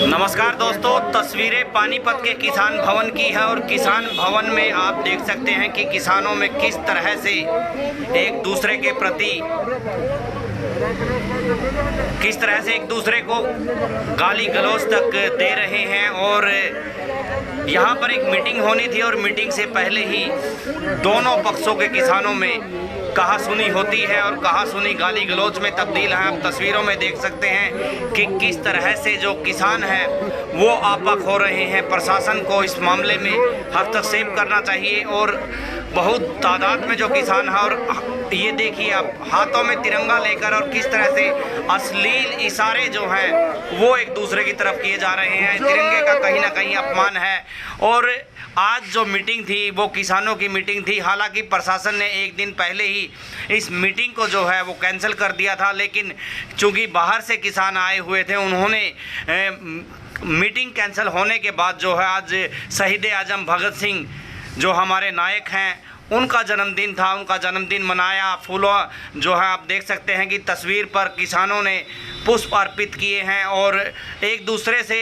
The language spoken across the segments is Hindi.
नमस्कार दोस्तों, तस्वीरें पानीपत के किसान भवन की है और किसान भवन में आप देख सकते हैं कि किसानों में किस तरह से एक दूसरे के प्रति किस तरह से एक दूसरे को गाली गलौज तक दे रहे हैं। और यहाँ पर एक मीटिंग होनी थी और मीटिंग से पहले ही दोनों पक्षों के किसानों में कहा सुनी होती है और कहा सुनी गाली गलौज में तब्दील है। आप तस्वीरों में देख सकते हैं कि किस तरह से जो किसान हैं वो आपक हो रहे हैं। प्रशासन को इस मामले में हस्तक्षेप करना चाहिए और बहुत तादाद में जो किसान है, और ये देखिए आप हाथों में तिरंगा लेकर और किस तरह से अश्लील इशारे जो हैं वो एक दूसरे की तरफ किए जा रहे हैं। तिरंगे का कहीं ना कहीं अपमान है। और आज जो मीटिंग थी वो किसानों की मीटिंग थी। हालांकि प्रशासन ने एक दिन पहले ही इस मीटिंग को जो है वो कैंसिल कर दिया था, लेकिन चूँकि बाहर से किसान आए हुए थे उन्होंने मीटिंग कैंसिल होने के बाद जो है आज शहीद आजम भगत सिंह जो हमारे नायक हैं उनका जन्मदिन था, उनका जन्मदिन मनाया। फूलों जो है आप देख सकते हैं कि तस्वीर पर किसानों ने पुष्प अर्पित किए हैं और एक दूसरे से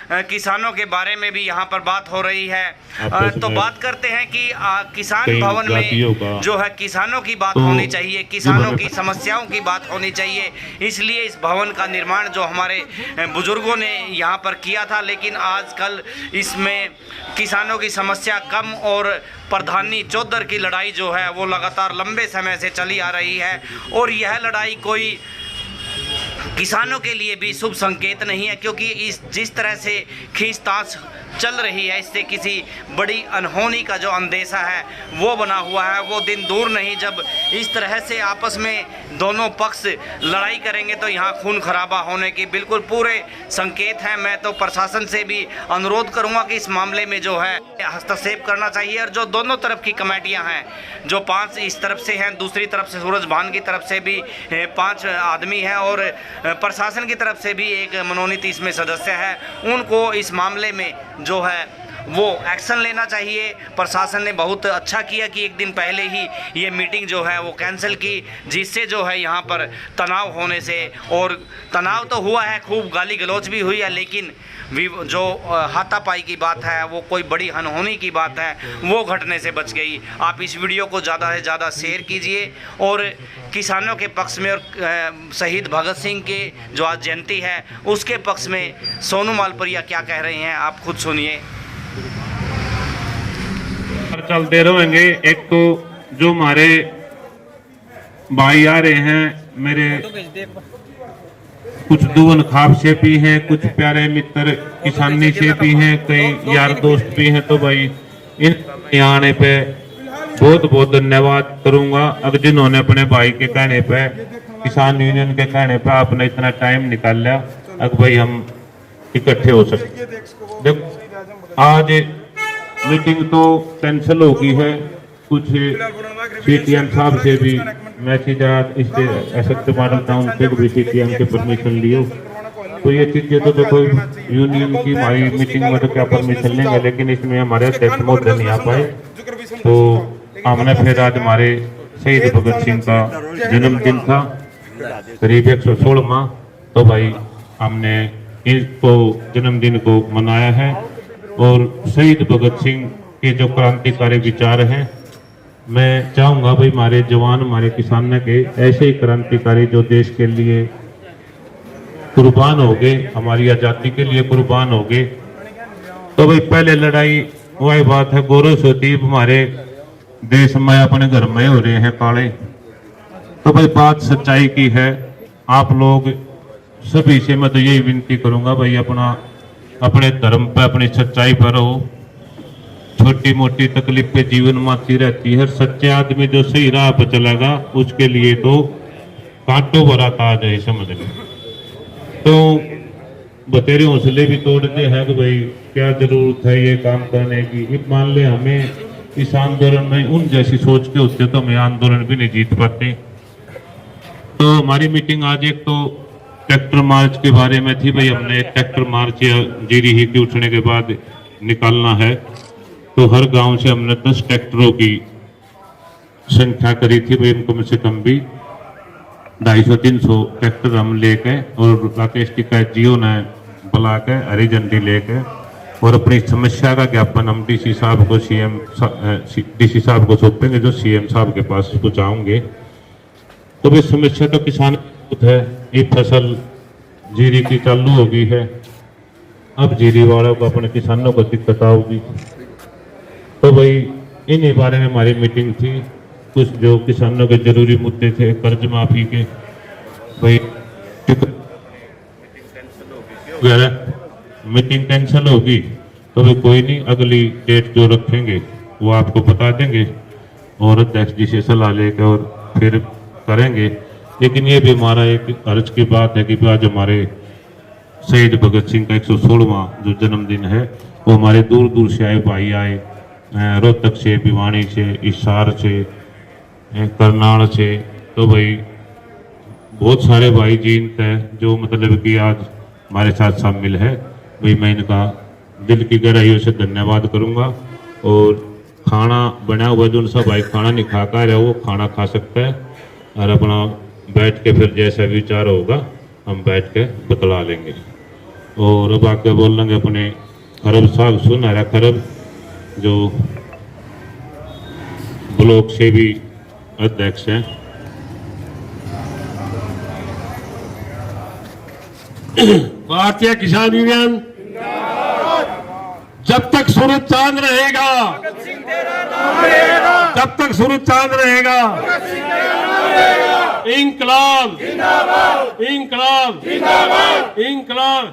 किसानों के बारे में भी यहाँ पर बात हो रही है। तो बात करते हैं कि किसान भवन में जो है किसानों की बात होनी चाहिए, किसानों की समस्याओं की बात होनी चाहिए। इसलिए इस भवन का निर्माण जो हमारे बुजुर्गों ने यहाँ पर किया था, लेकिन आजकल इसमें किसानों की समस्या कम और प्रधानी चौधर की लड़ाई जो है वो लगातार लंबे समय से चली आ रही है। और यह लड़ाई कोई किसानों के लिए भी शुभ संकेत नहीं है, क्योंकि जिस तरह से खींचतान चल रही है इससे किसी बड़ी अनहोनी का जो अंदेशा है वो बना हुआ है। वो दिन दूर नहीं जब इस तरह से आपस में दोनों पक्ष लड़ाई करेंगे तो यहाँ खून खराबा होने की बिल्कुल पूरे संकेत हैं। मैं तो प्रशासन से भी अनुरोध करूँगा कि इस मामले में जो है हस्तक्षेप करना चाहिए। और जो दोनों तरफ की कमेटियाँ हैं, जो 5 इस तरफ से हैं, दूसरी तरफ से सूरज भान की तरफ से भी 5 आदमी हैं और प्रशासन की तरफ से भी एक मनोनीत इसमें सदस्य है, उनको इस मामले में जो है वो एक्शन लेना चाहिए। प्रशासन ने बहुत अच्छा किया कि एक दिन पहले ही ये मीटिंग जो है वो कैंसिल की, जिससे जो है यहाँ पर तनाव होने से, और तनाव तो हुआ है, खूब गाली गलौज भी हुई है, लेकिन जो हाथापाई की बात है, वो कोई बड़ी अनहोनी की बात है, वो घटने से बच गई। आप इस वीडियो को ज़्यादा से ज़्यादा शेयर कीजिए और किसानों के पक्ष में और शहीद भगत सिंह के जो आज जयंती है उसके पक्ष में सोनू मालपुरिया क्या कह रहे हैं आप खुद सुनिए। चलते रहेंगे। एक तो जो हमारे भाई आ रहे हैं, मेरे कुछ दुवन खाब से भी हैं, कुछ प्यारे मित्र किसानी से भी हैं, कई यार दोस्त भी हैं, तो भाई इन आने पे बहुत बहुत धन्यवाद करूंगा। अब जिन्होंने अपने भाई के कहने पे, किसान यूनियन के कहने पे आपने इतना टाइम निकाल लिया, अब भाई हम इकट्ठे हो सकते। देखो आज मीटिंग तो कैंसिल हो गई है, कुछ सीटीएम साहब से भी मैसेज आया, एसएक्ट मॉडल टाउन से भी सीटीएम के परमिशन लियो, तो ये चीजें तो देखो यूनियन की हमारी मीटिंग में तो क्या परमिशन लेंगे, लेकिन इसमें हमारे अध्यक्ष महोदय नहीं आ पाए, तो हमने फिर आज हमारे शहीद भगत सिंह का जन्मदिन था, करीब 116वां, तो भाई हमने इसको जन्मदिन को मनाया है। और शहीद भगत सिंह के जो क्रांतिकारी विचार हैं, मैं चाहूँगा भाई हमारे जवान, हमारे किसान के ऐसे ही क्रांतिकारी जो देश के लिए कुर्बान हो गए, हमारी आज़ादी के लिए कुर्बान हो गए, तो भाई पहले लड़ाई वही बात है, गौरव सोतीब हमारे देश में अपने घर में हो रहे हैं काले, तो भाई बात सच्चाई की है। आप लोग सभी से मैं तो यही विनती करूंगा भाई अपने धर्म पे अपनी सच्चाई पर रहो। छोटी मोटी तकलीफें जीवन में आती रहती है। सच्चे आदमी जो सही राह पर चलेगा उसके लिए तो कांटों भरा ताज है, समझ लो। तो बतेरे हौसले भी तोड़ते हैं कि भाई क्या जरूरत है ये काम करने की। मान ले हमें इस आंदोलन में उन जैसी सोच के होते तो हमें आंदोलन भी नहीं जीत पाते। तो हमारी मीटिंग आज एक तो ट्रैक्टर मार्च के बारे में थी। भाई हमने ट्रैक्टर मार्च जीरी ही के उठने के बाद निकालना है। तो हर गांव से हमने 10 ट्रैक्टरों की संख्या करी थी। भाई कम से कम भी 250-300 ट्रैक्टर हम लेके और राकेश टिकैत जियो ने बुला के हरी झंडी लेके और अपनी समस्या का ज्ञापन हम डीसी साहब को सौंपेंगे, जो सीएम साहब के पास पहुंचाओगे। तो भाई समस्या तो किसान है। ये फसल जीरी की चालू हो गई है, अब जीरी वालों को अपने किसानों को दिक्कत आओगी। तो भाई इन्हीं बारे में हमारी मीटिंग थी। कुछ जो किसानों के जरूरी मुद्दे थे, कर्ज माफी के, भाई मीटिंग कैंसिल होगी तो भाई कोई नहीं, अगली डेट जो रखेंगे वो आपको बता देंगे और अध्यक्ष जी से सलाह लेकर और फिर करेंगे। लेकिन ये भी हमारा एक अर्ज की बात है कि आज हमारे शहीद भगत सिंह का 116वां जो जन्मदिन है, वो हमारे दूर दूर से आए भाई आए, रोहतक से, भिवानी से, हिसार से, करनाल से। तो भाई बहुत सारे भाई जीनत हैं जो मतलब कि आज हमारे साथ शामिल है। भाई मैं इनका दिल की गहराइयों से धन्यवाद करूंगा। और खाना बना हुआ जो उनसा भाई खाना नहीं खा कर है वो खाना खा सकता है और अपना बैठ के फिर जैसा विचार होगा हम बैठ के बतला लेंगे। और अब आके बोल लेंगे अपने खरब साहब, सुनहरा खरब जो ब्लॉक से भी अध्यक्ष हैं। भारतीय किसान यूनियन जब तक सूरज चांद रहेगा, जब तक सूरज चांद रहेगा, इंकलाब इंकलाब इंकलाब।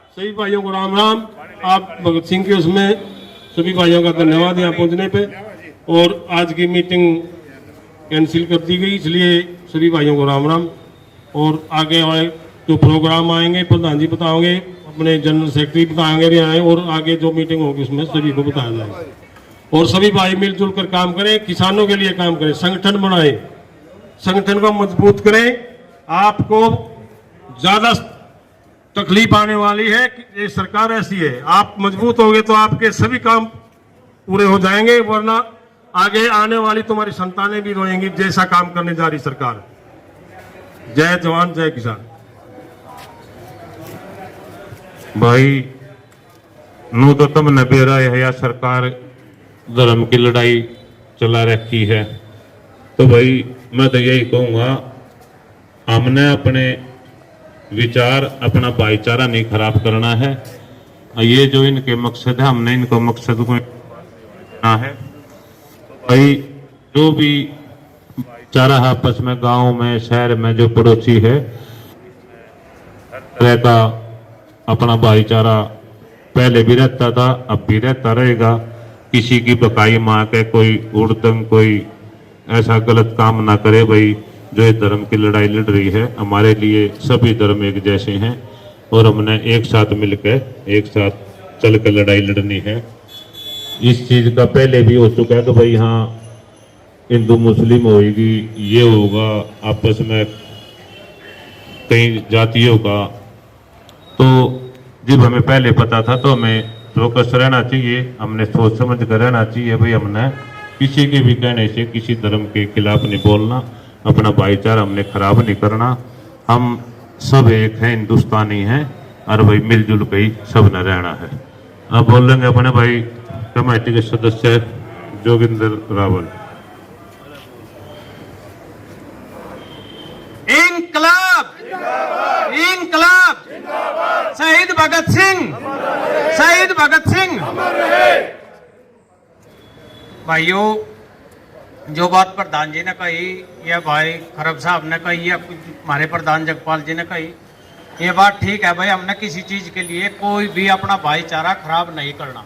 सभी भाइयों को राम राम। आप भगत सिंह के उसमें सभी भाइयों का धन्यवाद यहाँ पहुंचने पे। और आज की मीटिंग कैंसिल कर दी गई, इसलिए सभी भाइयों को राम राम। और आगे वाले जो प्रोग्राम आएंगे प्रधान जी बताओगे, अपने जनरल सेक्रेटरी बताएंगे भी आए, और आगे जो मीटिंग होगी उसमें सभी को बताया जाएगा। और सभी भाई मिलजुल कर काम करें, किसानों के लिए काम करें, संगठन बनाएं, संगठन को मजबूत करें। आपको ज्यादा तकलीफ आने वाली है कि ये सरकार ऐसी है, आप मजबूत होंगे तो आपके सभी काम पूरे हो जाएंगे, वरना आगे आने वाली तुम्हारी संतानें भी रोएंगी जैसा काम करने जा रही सरकार। जय जवान जय किसान। भाई नू तो तुमने बेरा है, सरकार धर्म की लड़ाई चला रखी है। तो भाई मैं तो यही कहूंगा, हमने अपने विचार, अपना भाईचारा नहीं खराब करना है। ये जो इनके मकसद है, हमने इनको मकसद को ना है। भाई जो भी भाईचारा आपस में गांव में शहर में जो पड़ोसी है, रहता अपना भाईचारा पहले भी रहता था, अब भी रहता रहेगा। किसी की बकाई मां के कोई उड़दंग कोई ऐसा गलत काम ना करे। भाई जो ये धर्म की लड़ाई लड़ रही है, हमारे लिए सभी धर्म एक जैसे हैं और हमने एक साथ मिलकर एक साथ चल कर लड़ाई लड़नी है। इस चीज का पहले भी हो चुका है कि भाई हाँ हिंदू मुस्लिम होगी, ये होगा आपस में कई जातियों का। तो जब हमें पहले पता था तो हमें फोकस रहना चाहिए, हमने सोच समझ कर रहना चाहिए। भाई हमने किसी के भी कहने से किसी धर्म के खिलाफ नहीं बोलना, अपना भाईचारा हमने खराब नहीं करना। हम सब एक हैं, हिंदुस्तानी हैं और भाई मिलजुल के ही सब न रहना है। अब बोल लेंगे अपने भाई कमेटी के सदस्य जोगिंदर रावल। इंकलाब इंकलाब, शहीद भगत सिंह, शहीद भगत सिंह। भाइयों जो बात प्रधान जी ने कही या भाई खरब साहब ने कही या हमारे प्रधान जगपाल जी ने कही, ये बात ठीक है भाई। हमने किसी चीज़ के लिए कोई भी अपना भाईचारा खराब नहीं करना।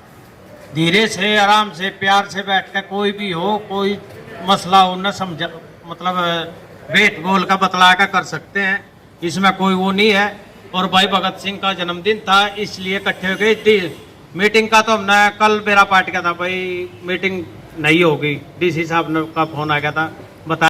धीरे से आराम से प्यार से बैठ कर कोई भी हो, कोई मसला हो न समझ मतलब भेद बोल का बतला कर सकते हैं, इसमें कोई वो नहीं है। और भाई भगत सिंह का जन्मदिन था इसलिए इकट्ठे हो गए थी। मीटिंग का तो हमने कल मेरा पार्टी का था भाई, मीटिंग नहीं हो गई, डीसी साहब ने का फोन आ गया था